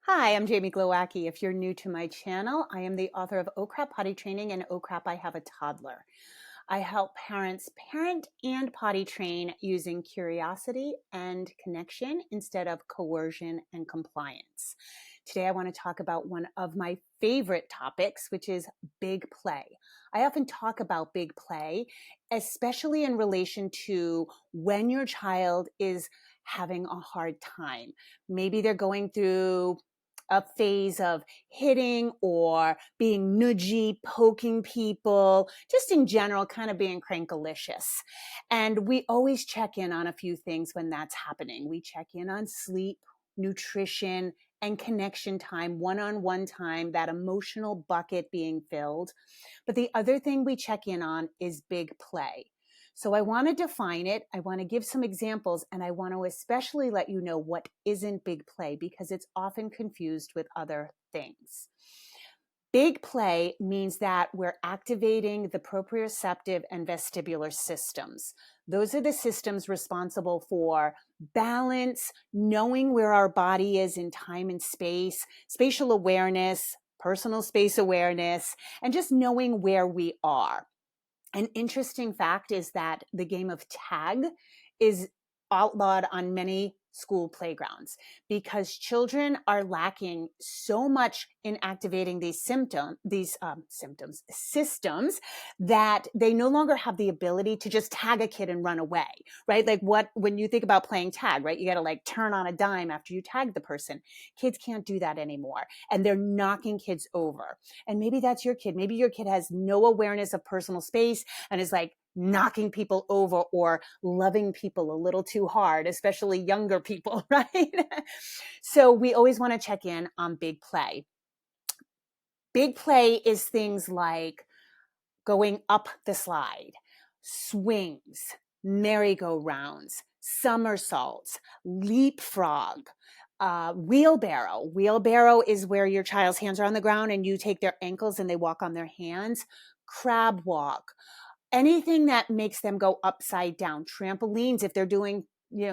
Hi, I'm Jamie Glowacki. If you're new to my channel, I am the author of Oh Crap Potty Training and Oh Crap I Have a Toddler. I help parents parent and potty train using curiosity and connection instead of coercion and compliance. Today, I want to talk about one of my favorite topics, which is big play. I often talk about big play, especially in relation to when your child is having a hard time. Maybe they're going through a phase of hitting or being nudgy, poking people, just in general, kind of being crankalicious. And we always check in on a few things when that's happening. We check in on sleep, nutrition, and connection time, one-on-one time, that emotional bucket being filled. But the other thing we check in on is big play. So I want to define it. I want to give some examples, and I want to especially let you know what isn't big play because it's often confused with other things. Big play means that we're activating the proprioceptive and vestibular systems. Those are the systems responsible for balance, knowing where our body is in time and space, spatial awareness, personal space awareness, and just knowing where we are. An interesting fact is that the game of tag is outlawed on many school playgrounds because children are lacking so much in activating these systems that they no longer have the ability to just tag a kid and run away, right? Like when you think about playing tag, right? You got to like turn on a dime after you tag the person. Kids can't do that anymore, and they're knocking kids over. And maybe that's your kid. Maybe your kid has no awareness of personal space and is like knocking people over or loving people a little too hard, especially younger people, right? So we always want to check in on big play. Big play is things like going up the slide, swings, merry-go-rounds, somersaults, leapfrog, wheelbarrow. Wheelbarrow is where your child's hands are on the ground and you take their ankles and they walk on their hands. Crab walk, anything that makes them go upside down. Trampolines, if they're doing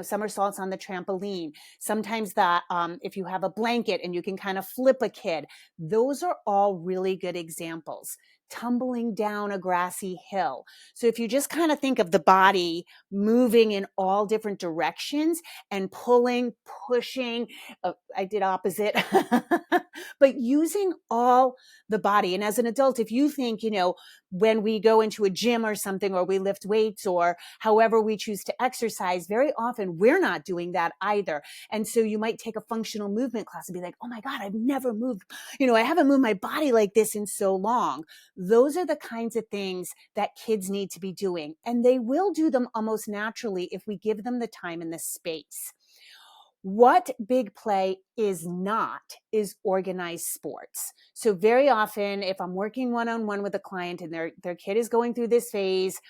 somersaults on the trampoline. Sometimes that if you have a blanket and you can kind of flip a kid, those are all really good examples. Tumbling down a grassy hill. So if you just kind of think of the body moving in all different directions and pulling, pushing, I did opposite, but using all the body. And as an adult, if you think, when we go into a gym or something, or we lift weights, or however we choose to exercise, very often we're not doing that either. And so you might take a functional movement class and be like, oh my God, I've never moved, I haven't moved my body like this in so long. Those are the kinds of things that kids need to be doing. And they will do them almost naturally if we give them the time and the space. What big play is not is organized sports. So very often, if I'm working one-on-one with a client and their kid is going through this phase,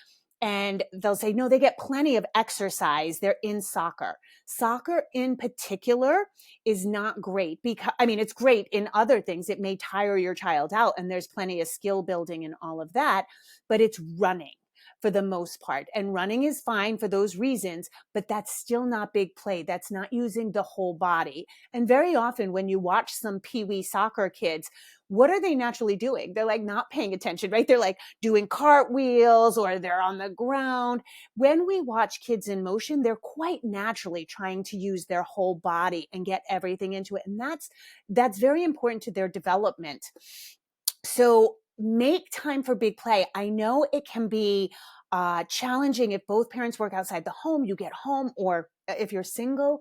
and they'll say, no, they get plenty of exercise. They're in soccer. Soccer in particular is not great because, it's great in other things. It may tire your child out and there's plenty of skill building and all of that, but it's running for the most part. And running is fine for those reasons, but that's still not big play. That's not using the whole body. And very often when you watch some peewee soccer kids, what are they naturally doing? They're like not paying attention, right? They're like doing cartwheels or they're on the ground. When we watch kids in motion, they're quite naturally trying to use their whole body and get everything into it. And that's very important to their development. So make time for big play. I know it can be challenging if both parents work outside the home, you get home, or if you're single,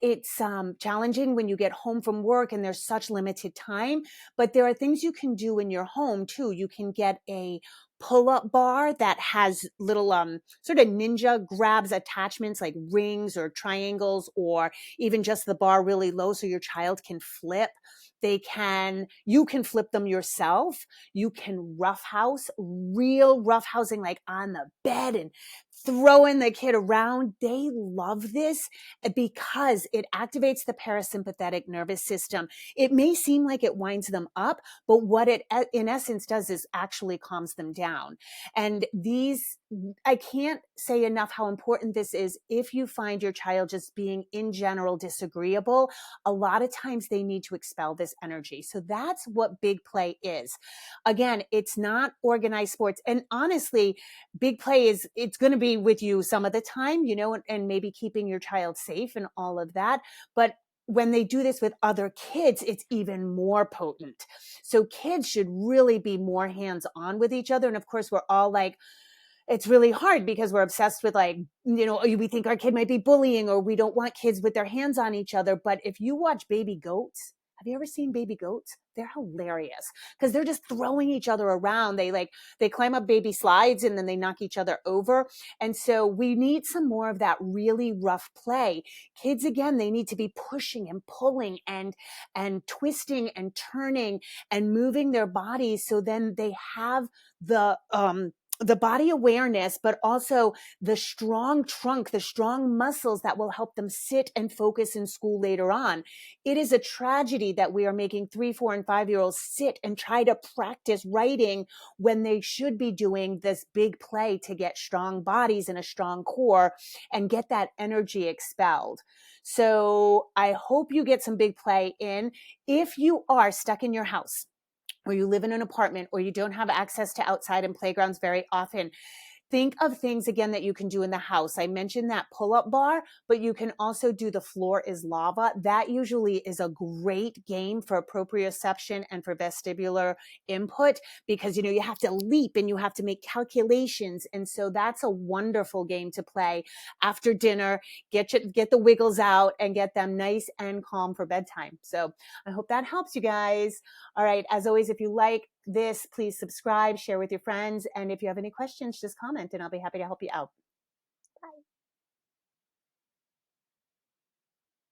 it's challenging when you get home from work and there's such limited time, but there are things you can do in your home too. You can get a pull-up bar that has little sort of ninja grabs attachments like rings or triangles, or even just the bar really low so your child can flip. You can flip them yourself. You can roughhouse, real roughhousing, like on the bed and throwing the kid around. They love this because it activates the parasympathetic nervous system. It may seem like it winds them up, but what it in essence does is actually calms them down. And I can't say enough how important this is. If you find your child just being in general disagreeable, a lot of times they need to expel this energy. So that's what big play is. Again, it's not organized sports. And honestly, big play it's going to be with you some of the time, and maybe keeping your child safe and all of that. But when they do this with other kids, it's even more potent. So kids should really be more hands-on with each other. And of course, we're all like, it's really hard because we're obsessed with we think our kid might be bullying, or we don't want kids with their hands on each other. But if you watch baby goats, have you ever seen baby goats? They're hilarious because they're just throwing each other around. They climb up baby slides and then they knock each other over. And so we need some more of that really rough play. Kids, again, they need to be pushing and pulling and twisting and turning and moving their bodies. So then they have the body awareness, but also the strong trunk, the strong muscles that will help them sit and focus in school later on. It is a tragedy that we are making 3, 4, and 5-year-olds sit and try to practice writing when they should be doing this big play to get strong bodies and a strong core and get that energy expelled. So I hope you get some big play in. If you are stuck in your house, or you live in an apartment, or you don't have access to outside and playgrounds very often, think of things again that you can do in the house. I mentioned that pull-up bar, but you can also do the floor is lava. That usually is a great game for proprioception and for vestibular input because, you have to leap and you have to make calculations. And so that's a wonderful game to play after dinner. Get the wiggles out and get them nice and calm for bedtime. So I hope that helps you guys. All right. As always, if you like this, please subscribe, share with your friends. And if you have any questions, just comment and I'll be happy to help you out.